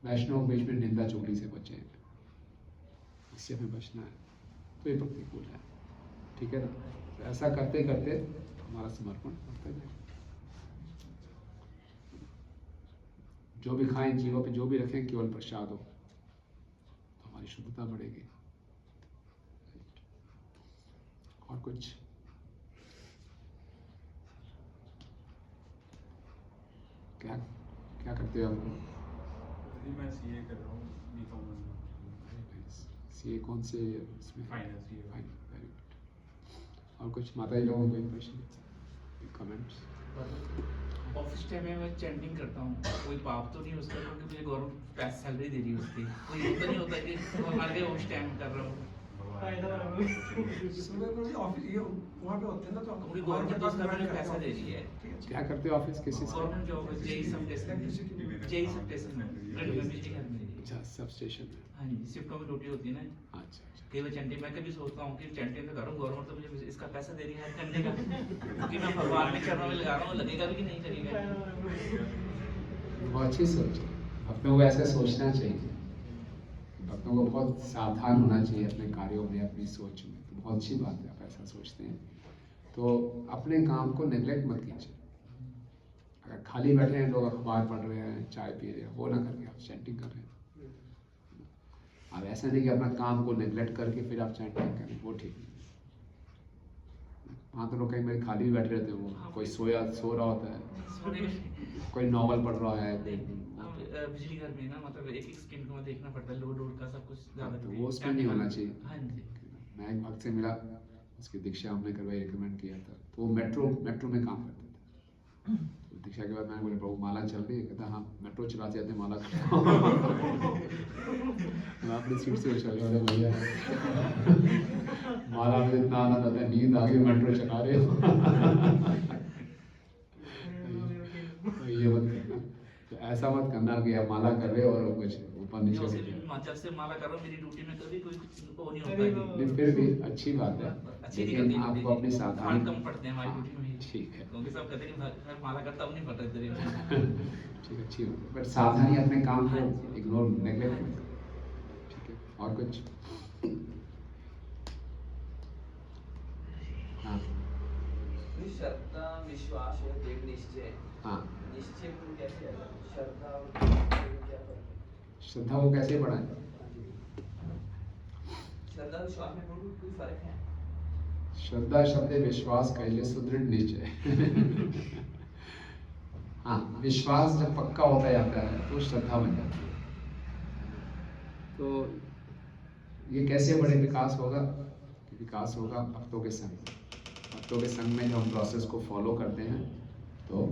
वैष्णव बीच में निंदा चुगली से बचें, इससे हमें बचना है। तो ये प्रतिकूल है, ठीक है ना? तो ऐसा करते करते हमारा समर्पण बढ़ता जाएगा। जो भी खाएं, जीवों पे जो भी रखें, केवल प्रसाद हो, तो हमारी शुद्धता बढ़ेगी। और कुछ? क्या क्या करते हो आप? मैं सीए कर रहा हूँ, बीकॉम सीए कौन से इसमें? फाइनेंस ये फाइन, वेरी गुड। और कुछ माता जी लोगों को कोई प्रश्न, कमेंट्स? ऑफिस टाइम में मैं चैंटिंग करता हूँ, कोई पाप तो नहीं उसका, क्योंकि मुझे गवर्नमेंट पैसे सैलरी दे रही है उसकी, कोई तो नहीं होता कि हमारे ऑफिस टाइम कर रहा हूँ। सुबह को ऑफिस ये वहाँ पे होते हैं ना, तो क्योंकि गवर्नमेंट तो उसका मुझे पैसा दे रही है। क्या करते हो ऑफिस, किस चीज़ का? गवर्नमेंट जॉब है, JE sub station, JE sub station में बिजली घर में। अच्छा, सब स्टेशन में। हाँ जी, शिफ्टों में ड्यूटी होती है ना। अच्छा अच्छा। कई बार चैंटिंग मैं कभी सोचता हूँ कि चैंटिंग तो करूँ, गवर्नमेंट तो मुझे इसका पैसा दे रही है हर घंटे का, क्योंकि मैं भगवान के चरणों में लगा रहा हूँ, लगेगा भी कि नहीं करेगा। बहुत अच्छी सोच है, भक्तों को ऐसे सोचना चाहिए। भक्तों को बहुत सावधान होना चाहिए अपने कार्यों में, अपनी सोच में। तो बहुत अच्छी बात है आप ऐसा सोचते हैं। तो अपने काम को नेग्लेक्ट मत कीजिए। अगर खाली बैठे हैं, लोग अखबार पढ़ रहे हैं, चाय पी रहे हैं, वो ना करके आप चैंटिंग कर रहे हैं। अब ऐसा नहीं कि अपना काम को नेग्लेक्ट करके फिर आप चैंटिंग करें, वो ठीक नहीं। वहाँ तो लोग कई बार खाली भी बैठे रहते हैं, वो कोई सो रहा होता है, कोई नॉवल पढ़ रहा है, बिजली घर में ना, मतलब एक एक स्किन को देखना पड़ता है, लोड का सब कुछ ज़्यादा। तो वो उसमें नहीं होना चाहिए। हाँ जी। मैं एक भक्त से मिला, उसकी दीक्षा हमने करवाई, रिकमेंड किया था। तो वो मेट्रो में काम करते थे। तो दीक्षा के बाद मैंने बोले प्रभु माला चल रही है? कहता हाँ, मेट्रो चलाते जाते माला करता हूँ। मैं अपनी सीट से चल रहा था, भैया माला में इतना आनंद आता है, नींद आ गई, मेट्रो चला रहे हो। तो ये मत करना, तो ऐसा मत करना कि आप माला कर रहे हो और कुछ ऊपर नीचे हो गया। जब से माला कर रहा हूँ, मेरी ड्यूटी में कभी कोई कुछ वो नहीं होता है। नहीं, फिर भी अच्छी बात है, लेकिन आपको अपनी सावधानी कम पड़ते हैं हमारी ड्यूटी में। ठीक है, क्योंकि सब कहते हैं कि माला करता हूँ, नहीं पड़ता तेरे। ठीक, अच्छी बात है। बट सावधानी, अपने काम को इग्नोर, नेग्लेक्ट मत करो। और कुछ? हाँ श्रद्धा विश्वास और दृढ़ निश्चय, हाँ, निश्चय को कैसे आएगा? श्रद्धा और निश्चय में क्या फर्क है? श्रद्धा को कैसे बढ़ाएं? श्रद्धा विश्वास में कोई फर्क है? श्रद्धा शब्द विश्वास कहले सुदृढ़ निश्चय। हाँ, विश्वास जब पक्का होता जाता है तो श्रद्धा बन जाती है। तो ये कैसे बड़े विकास होगा? विकास होगा भक्तों के संग। भक्तों के संग में जब हम प्रोसेस को फॉलो करते हैं तो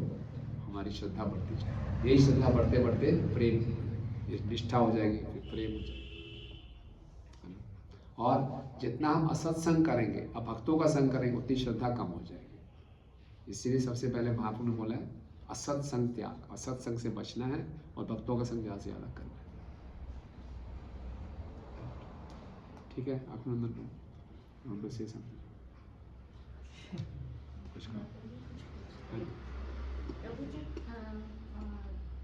हमारी श्रद्धा बढ़ती जाएगी। यही श्रद्धा बढ़ते बढ़ते प्रेम, ये निष्ठा हो जाएगी, फिर प्रेम हो जाएगी। और जितना हम असत्संग करेंगे, अब भक्तों का संग करेंगे, उतनी श्रद्धा कम हो जाएगी। इसीलिए सबसे पहले महाप्रभु ने बोला है असत्संग त्याग, असत्संग से बचना है और भक्तों का संग ज़्यादा से ज़्यादा करना है। ठीक है, आपने से समझ कुछ कहा? प्रभु जी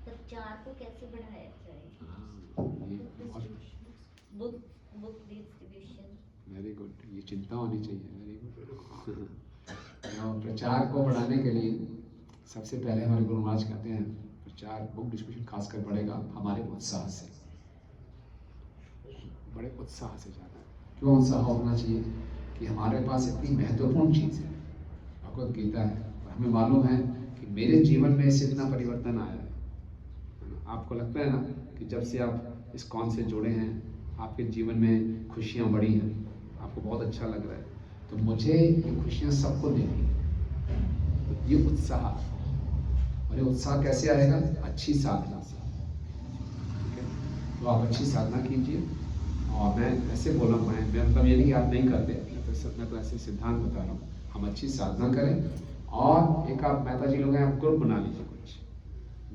प्रचार को कैसे बढ़ाया जाए? Book distribution. वेरी गुड, ये चिंता होनी चाहिए। Very good. प्रचार को बढ़ाने के लिए सबसे पहले हमारे गुरु महाराज कहते हैं प्रचार बुक डिस्ट्रीब्यूशन खासकर बढ़ेगा हमारे उत्साह से, बड़े उत्साह से जाना है। क्यों उत्साह होना चाहिए? कि हमारे पास इतनी महत्वपूर्ण चीज़ है, भगवत गीता है, और हमें मालूम है कि मेरे जीवन में इससे इतना परिवर्तन आया है। आपको लगता है ना कि जब से आप इस कौन से जुड़े हैं आपके जीवन में खुशियाँ बढ़ी हैं, आपको बहुत अच्छा लग रहा है, तो मुझे ये खुशियाँ सबको देनी है। तो ये उत्साह, और ये उत्साह कैसे आएगा? अच्छी साधना से। ठीक है, तो आप अच्छी साधना कीजिए। और मैं ऐसे बोला, मैं मतलब ये नहीं कि आप नहीं करते, मैं तो ऐसे सिद्धांत बता रहा हूँ, हम अच्छी साधना करें। और एक आप मेहता जी लोग हैं, आप ग्रुप बना लीजिए, कुछ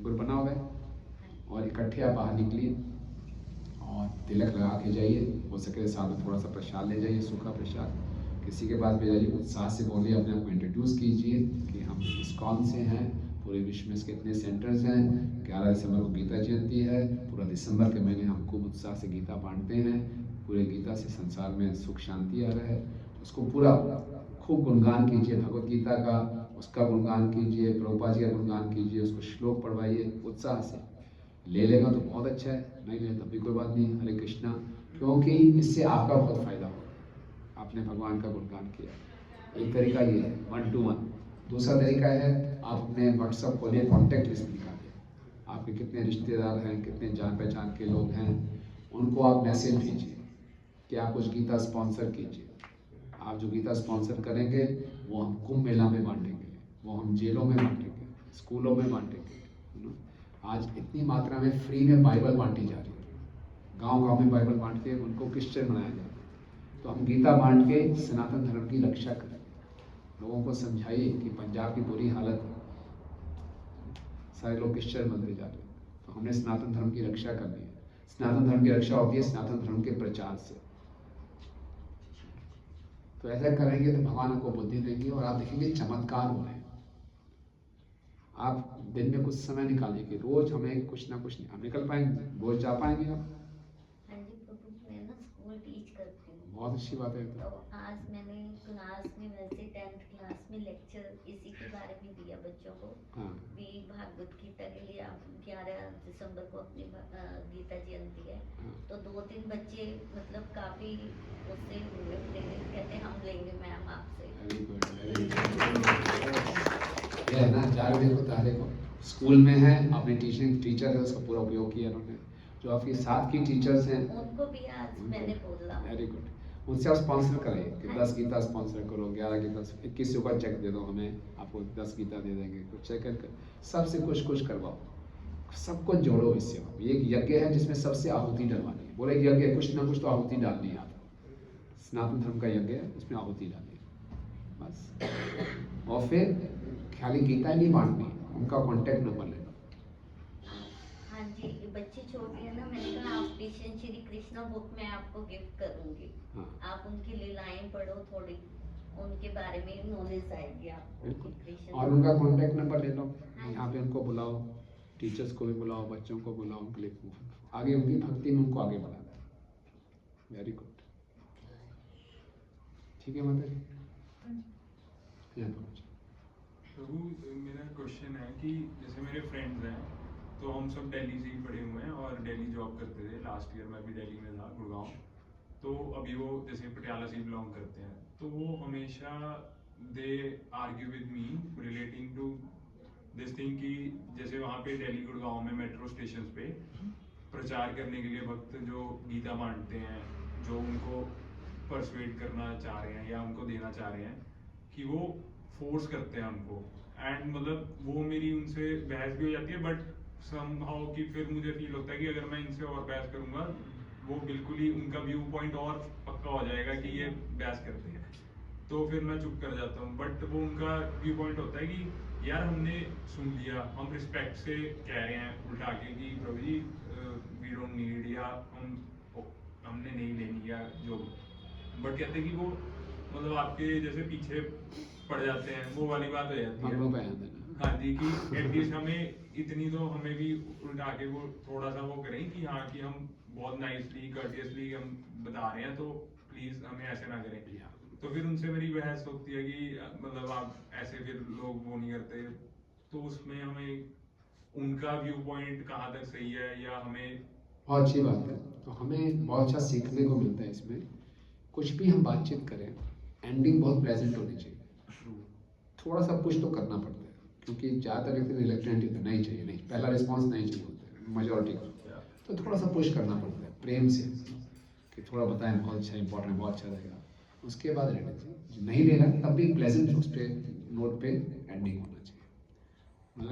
ग्रुप बना हुआ है, और इकट्ठे आप बाहर निकलिए और तिलक लगा के जाइए। हो सके साथ में थोड़ा सा प्रसाद ले जाइए, सूखा प्रसाद, किसी के पास भी जाइए, उत्साह से बोलिए, अपने आप को इंट्रोड्यूस कीजिए कि हम इस्कॉन से हैं, पूरे विश्व में इसके इतने सेंटर्स हैं, 11 दिसंबर को गीता जयंती है, पूरा दिसंबर के महीने हम खूब उत्साह से गीता बांटते हैं, पूरे गीता से संसार में सुख शांति आ रहा है। उसको पूरा खूब गुणगान कीजिए भगवत गीता का, उसका गुणगान कीजिए, प्रभुपाद जी का गुणगान कीजिए, उसको श्लोक पढ़वाइए उत्साह से। ले लेगा तो बहुत अच्छा है, नहीं ले तब भी कोई बात नहीं, हरे कृष्णा, क्योंकि इससे आपका बहुत फायदा होगा। आपने भगवान का गुणगान किया। एक तरीका ये है 1 to 1। दूसरा तरीका है आप अपने व्हाट्सएप खोलिए, कॉन्टैक्ट लिस्ट निकालिए, आपके कितने रिश्तेदार हैं, कितने जान पहचान के लोग हैं, उनको आप मैसेज भेजिए कि आप कुछ गीता स्पॉन्सर कीजिए। आप जो गीता स्पॉन्सर करेंगे वो हम कुंभ मेला में बांटेंगे, वो हम जेलों में बांटेंगे, स्कूलों में बांटेंगे। आज इतनी मात्रा में फ्री में बाइबल बांटी जा रही है, गांव-गांव में बाइबल बांटते हैं, उनको क्रिश्चियन बनाया जा रहा है। तो हम गीता बांट के सनातन धर्म की रक्षा करें। लोगों को समझाइए कि पंजाब की बुरी हालत है, सारे लोग क्रिश्चियन बनते जा रहे हैं, तो हमने सनातन धर्म की रक्षा करनी है। सनातन धर्म की रक्षा होती है सनातन धर्म के प्रचार से। तो ऐसा करेंगे तो भगवान आपको बुद्धि देंगे और आप देखेंगे चमत्कार हो रहे हैं। आप दिन में कुछ समय निकालिए कि रोज हमें कुछ ना कुछ, हम निकल पाएंगे, रोज जा पाएंगे आप? हाँ जी प्रभु, मैं ना स्कूल टीच करती हूँ। बहुत अच्छी बात है। तो आज मैंने क्लास में वैसे 10th क्लास में लेक्चर इसी के बारे में दिया बच्चों को। हाँ भी भागवत गीता के लिए आप 11 दिसंबर को अपनी गीता जयंती है, तो 2-3 बच्चे मतलब काफी उससे हुए प्रेरित, कहते हम लेंगे मैम आपसे। Very good, very good. ये है ना, चार देखो तारे को स्कूल में है, अपने टीचर है, उसका पूरा उपयोग किया उन्होंने। जो आपके साथ की टीचर्स हैं उनको भी आज मैंने बोला। वेरी गुड, उनसे आप स्पॉन्सर करें कि 10 गीता स्पॉन्सर करो, 11 गीता, 21 का चेक दे दो हमें, आपको 10 गीता दे देंगे, कुछ चेक कर सबसे कुछ करवाओ, सबको जोड़ो इससे। ये एक यज्ञ है जिसमें सबसे आहुति डलवानी है। बोले यज्ञ कुछ ना कुछ तो आहुति डालनी है आपको। सनातन धर्म का यज्ञ है, उसमें आहुति डालनी है बस। और फिर खाली गीता नहीं बांटनी, उनका कॉन्टैक्ट नंबर ले लो। हाँ जी, बच्चे छोटे हैं ना, मैंने कहा आप कृष्ण श्री कृष्णा बुक में आपको गिफ्ट करूंगी। हाँ। आप उनकी लीलाएं पढ़ो, थोड़ी उनके बारे में नॉलेज आएगी आपको। बिल्कुल, कृष्ण और उनका कॉन्टैक्ट नंबर ले लो, यहाँ पे उनको बुलाओ, टीचर्स को भी बुलाओ, बच्चों को बुलाओ, उनके लिए आगे उनकी भक्ति में उनको आगे बढ़ाना है। Very good. ठीक है माता जी, यहाँ पहुँच। प्रभु मेरा क्वेश्चन है कि जैसे मेरे फ्रेंड्स हैं तो हम सब दिल्ली से ही पढ़े हुए हैं और दिल्ली जॉब करते थे। लास्ट ईयर मैं भी दिल्ली में था, गुड़गांव। तो अभी वो जैसे पटियाला से बिलोंग करते हैं, तो वो हमेशा they argue with me relating to this thing कि जैसे वहाँ पे दिल्ली गुड़गांव में मेट्रो स्टेशन पे प्रचार करने के लिए भक्त जो गीता बांटते हैं, जो उनको परसुएट करना चाह रहे हैं या उनको देना चाह रहे हैं, कि वो फोर्स करते हैं हमको। एंड मतलब वो मेरी उनसे बहस भी हो जाती है, बट समहाउ कि फिर मुझे फील होता है कि अगर मैं इनसे और बहस करूंगा वो बिल्कुल ही उनका व्यू पॉइंट और पक्का हो जाएगा कि ये बहस करते हैं, तो फिर मैं चुप कर जाता हूँ। बट वो उनका व्यू पॉइंट होता है कि यार हमने सुन लिया, हम रिस्पेक्ट से कह रहे हैं उल्टा के कि प्रभु जी वी डोंट नीड, या हमने नहीं लेनी या जो, बट कहते हैं कि वो मतलब आपके जैसे पीछे पड़ जाते हैं, वो वाली बात हो जाती मगनों पे है। आया था। हाँ जी, कि एटलीस्ट हमें इतनी तो हमें भी उल्टा के वो थोड़ा सा वो करें कि हाँ कि हम बहुत नाइसली कर्टियसली हम बता रहे हैं, तो प्लीज हमें ऐसे ना करें। तो फिर उनसे मेरी बहस होती है कि मतलब आप ऐसे फिर लोग वो नहीं करते, तो उसमें हमें उनका व्यू पॉइंट कहाँ तक सही है या हमें। बहुत अच्छी बात है। तो हमें बहुत अच्छा सीखने को मिलता है इसमें। कुछ भी हम बातचीत करें, एंडिंग बहुत प्लेजेंट होनी चाहिए। थोड़ा सा पुश तो करना पड़ता है, क्योंकि ज़्यादातर व्यक्ति रिलेक्टेंट होते हैं, नहीं चाहिए, नहीं, पहला रिस्पॉन्स नहीं चाहिए होता है मेजोरिटी को। तो थोड़ा सा पुश करना पड़ता है प्रेम से, कि थोड़ा बताएं बहुत अच्छा इंपॉर्टेंट, बहुत अच्छा रहेगा। उसके बाद रहना चाहिए, नहीं लेना तब भी प्लेजेंट उस पर नोट पे एंडिंग होना चाहिए।